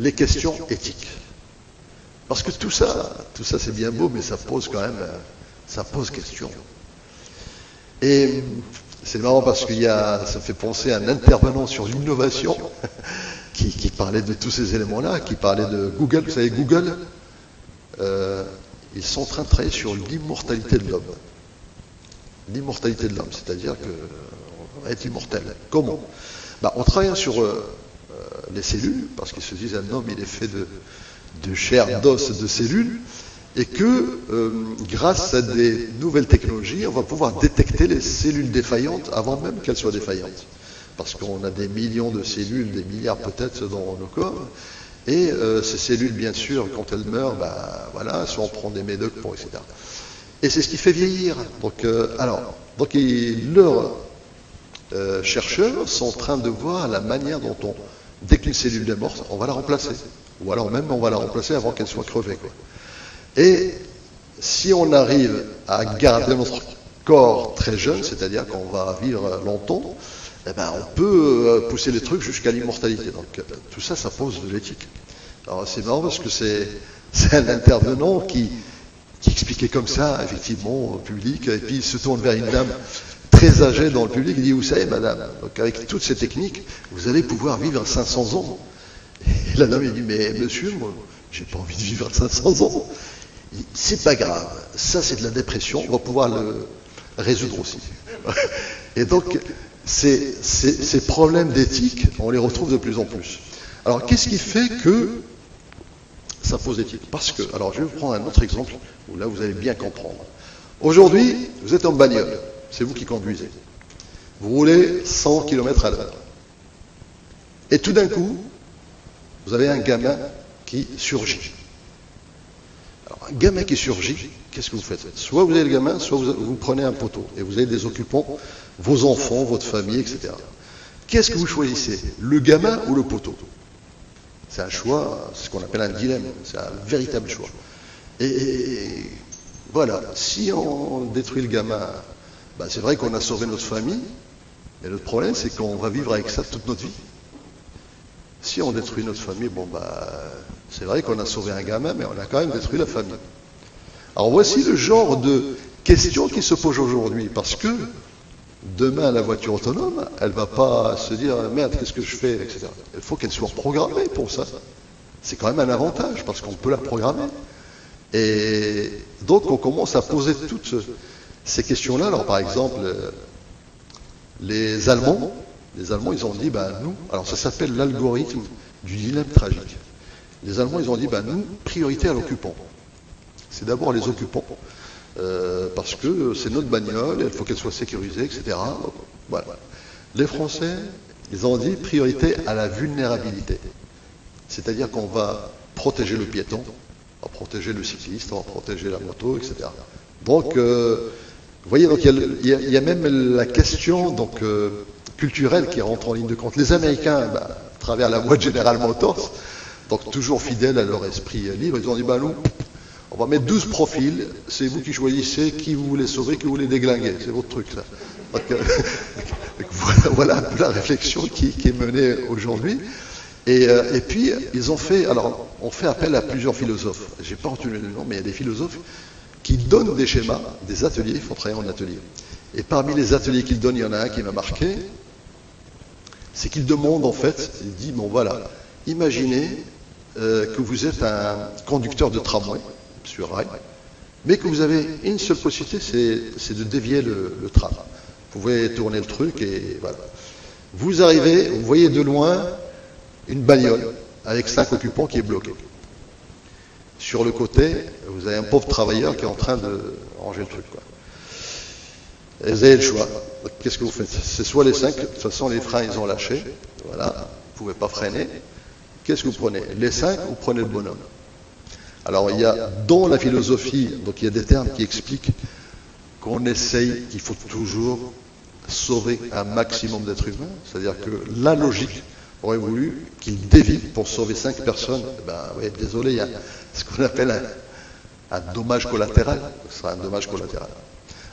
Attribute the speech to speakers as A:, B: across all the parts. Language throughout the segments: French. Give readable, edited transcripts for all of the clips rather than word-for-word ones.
A: les questions éthiques. Parce que tout ça c'est bien beau, mais ça pose quand même, ça pose question. Et c'est marrant parce ça me fait penser à un intervenant sur l'innovation qui parlait de tous ces éléments-là, qui parlait de Google. Vous savez, Google, ils sont en train de travailler sur l'immortalité de l'homme. L'immortalité de l'homme, c'est-à-dire qu'on va être immortel. Comment? En travaillant sur les cellules, parce qu'ils se disent un homme il est fait de chair, d'os, de cellules, et que grâce à des nouvelles technologies, on va pouvoir détecter les cellules défaillantes avant même qu'elles soient défaillantes. Parce qu'on a des millions de cellules, des milliards peut-être dans nos corps, et ces cellules, bien sûr, quand elles meurent, soit on prend des médocs, etc. Et c'est ce qui fait vieillir. Donc leurs chercheurs sont en train de voir la manière dont dès qu'une cellule est morte, on va la remplacer. Ou alors même on va la remplacer avant qu'elle soit crevée. Et si on arrive à garder notre corps très jeune, c'est-à-dire qu'on va vivre longtemps, on peut pousser les trucs jusqu'à l'immortalité. Donc tout ça, ça pose de l'éthique. Alors c'est marrant parce que c'est un intervenant qui expliquait comme ça, effectivement, au public, et puis il se tourne vers une dame très âgée dans le public, il dit, vous savez, madame, donc avec toutes ces techniques, vous allez pouvoir vivre 500 ans. Et la dame, il dit, mais monsieur, moi, j'ai pas envie de vivre 500 ans. C'est pas grave, ça c'est de la dépression, on va pouvoir le résoudre aussi. Et donc, ces problèmes d'éthique, on les retrouve de plus en plus. Alors, qu'est-ce qui fait que ça pose éthique? Parce que, alors je vais vous prendre un autre exemple, où là vous allez bien comprendre. Aujourd'hui, vous êtes en bagnole, c'est vous qui conduisez. Vous roulez 100 km à l'heure. Et tout d'un coup, vous avez un gamin qui surgit. Alors, un gamin qui surgit, qu'est-ce que vous faites? Soit vous avez le gamin, soit vous prenez un poteau, et vous avez des occupants, vos enfants, votre famille, etc. Qu'est-ce que vous choisissez? Le gamin ou le poteau? C'est un choix, c'est ce qu'on appelle un dilemme, c'est un véritable choix. Et voilà, si on détruit le gamin, c'est vrai qu'on a sauvé notre famille, mais le problème c'est qu'on va vivre avec ça toute notre vie. Si on détruit notre famille, c'est vrai qu'on a sauvé un gamin, mais on a quand même détruit la famille. Alors voici le genre de questions qui se posent aujourd'hui, parce que demain, la voiture autonome, elle ne va pas se dire « Merde, qu'est-ce que je fais ?» etc. Il faut qu'elle soit programmée pour ça. C'est quand même un avantage, parce qu'on peut la programmer. Et donc, on commence à poser toutes ces questions-là. Alors, par exemple, les Allemands, ils ont dit « Nous, alors ça s'appelle l'algorithme du dilemme tragique. Les Allemands, ils ont dit « Nous, priorité à l'occupant. » C'est d'abord les occupants. Parce que c'est notre bagnole, il faut qu'elle soit sécurisée, etc. Donc, voilà. Les Français, ils ont dit priorité à la vulnérabilité. C'est-à-dire qu'on va protéger le piéton, on va protéger le cycliste, on va protéger la moto, etc. Donc, vous voyez, donc il y a même la question culturelle qui rentre en ligne de compte. Les Américains, à travers la voie de General Motors, donc toujours fidèles à leur esprit libre, ils ont dit nous, on va mettre 12 profils, c'est vous qui choisissez qui vous voulez sauver, qui vous voulez déglinguer, c'est votre truc ça. Donc, voilà un peu la réflexion qui est menée aujourd'hui. Et puis ils ont fait, alors on fait appel à plusieurs philosophes, j'ai pas retenu le nom, mais il y a des philosophes qui donnent des schémas, des ateliers, il faut travailler en atelier. Et parmi les ateliers qu'ils donnent, il y en a un qui m'a marqué, c'est qu'ils demandent en fait, il dit imaginez que vous êtes un conducteur de tramway, sur rail, mais que vous avez une seule possibilité, c'est de dévier le tram. Vous pouvez tourner le truc et voilà. Vous arrivez, vous voyez de loin une bagnole avec 5 occupants qui est bloquée. Sur le côté, vous avez un pauvre travailleur qui est en train de ranger le truc. Et vous avez le choix. Qu'est-ce que vous faites? C'est soit les 5, de toute façon les freins ils ont lâché, voilà, vous ne pouvez pas freiner. Qu'est-ce que vous prenez? Les 5 ou prenez le bonhomme? Alors il y a dans la philosophie, donc il y a des termes qui expliquent qu'on essaye, qu'il faut toujours sauver un maximum d'êtres humains, c'est-à-dire que la logique aurait voulu qu'il dévie pour sauver 5 personnes. Oui, désolé, il y a ce qu'on appelle un dommage collatéral, ce sera un dommage collatéral.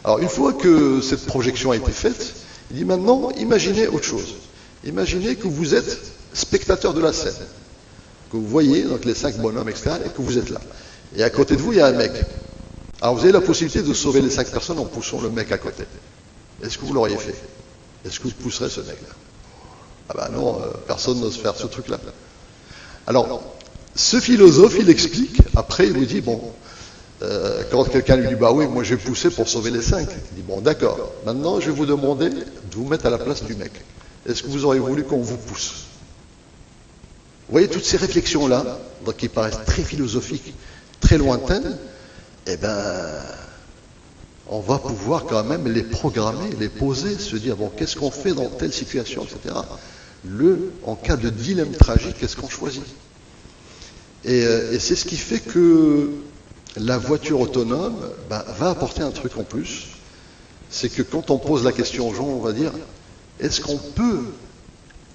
A: Alors une fois que cette projection a été faite, il dit maintenant, imaginez autre chose. Imaginez que vous êtes spectateur de la scène, que vous voyez, donc les 5 bonhommes, etc., et que vous êtes là. Et à côté de vous, il y a un mec. Alors vous avez la possibilité de sauver les 5 personnes en poussant le mec à côté. Est-ce que vous l'auriez fait? Est-ce que vous pousserez ce mec-là? Ah ben non, personne n'ose faire ce truc-là. Alors, ce philosophe, il explique, après il vous dit, bon, quand quelqu'un lui dit, bah oui, moi j'ai poussé pour sauver les 5, il dit, bon d'accord, maintenant je vais vous demander de vous mettre à la place du mec. Est-ce que vous auriez voulu qu'on vous pousse? Vous voyez toutes ces réflexions-là, donc qui paraissent très philosophiques, très lointaines, eh ben, on va pouvoir quand même les programmer, les poser, se dire, bon, qu'est-ce qu'on fait dans telle situation, etc. En cas de dilemme tragique, qu'est-ce qu'on choisit? Et c'est ce qui fait que la voiture autonome va apporter un truc en plus. C'est que quand on pose la question aux gens, on va dire, est-ce qu'on peut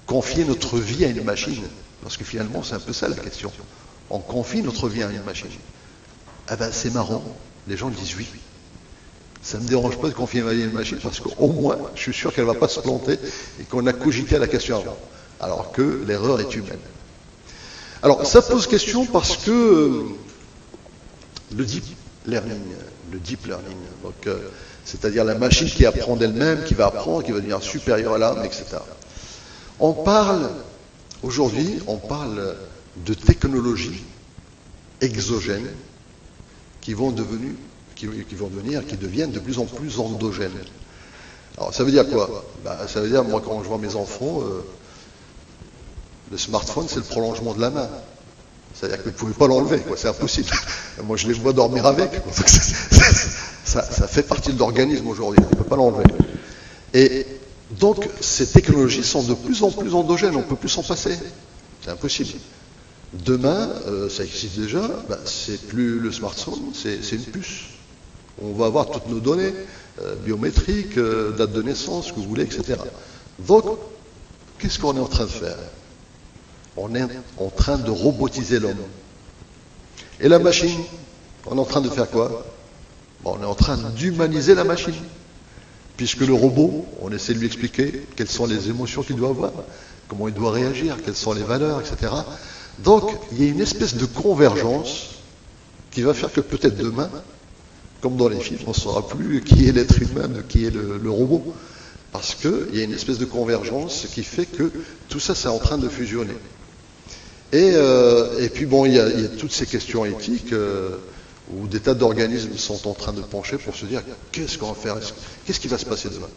A: confier notre vie à une machine? Parce que finalement, c'est un peu ça la question. On confie notre vie à une machine. Ah ben, c'est marrant. Les gens disent oui. Ça ne me dérange pas de confier ma vie à une machine parce qu'au moins, je suis sûr qu'elle ne va pas se planter et qu'on a cogité à la question avant. Alors que l'erreur est humaine. Alors, ça pose question parce que le deep learning, donc, c'est-à-dire la machine qui apprend d'elle-même, qui va apprendre, qui va devenir supérieure à l'âme, etc. Aujourd'hui, on parle de technologies exogènes qui deviennent de plus en plus endogènes. Alors, ça veut dire quoi? Ça veut dire, moi, quand je vois mes enfants, le smartphone, c'est le prolongement de la main. C'est-à-dire que vous ne pouvez pas l'enlever, c'est impossible. Moi, je les vois dormir avec. Ça fait partie de l'organisme aujourd'hui, on ne peut pas l'enlever. Et donc, ces technologies sont de plus en plus endogènes, on ne peut plus s'en passer. C'est impossible. Demain, ça existe déjà, c'est plus le smartphone, c'est une puce. On va avoir toutes nos données biométriques, date de naissance, ce que vous voulez, etc. Donc, qu'est-ce qu'on est en train de faire? On est en train de robotiser l'homme. Et la machine, on est en train de faire quoi? On est en train d'humaniser la machine. Puisque le robot, on essaie de lui expliquer quelles sont les émotions qu'il doit avoir, comment il doit réagir, quelles sont les valeurs, etc. Donc, il y a une espèce de convergence qui va faire que peut-être demain, comme dans les films, on ne saura plus qui est l'être humain, qui est le robot. Parce qu'il y a une espèce de convergence qui fait que tout ça, c'est en train de fusionner. Et puis bon, il y a toutes ces questions éthiques où des tas d'organismes sont en train de pencher pour se dire qu'est-ce qu'on va faire, qu'est-ce qui va se passer demain.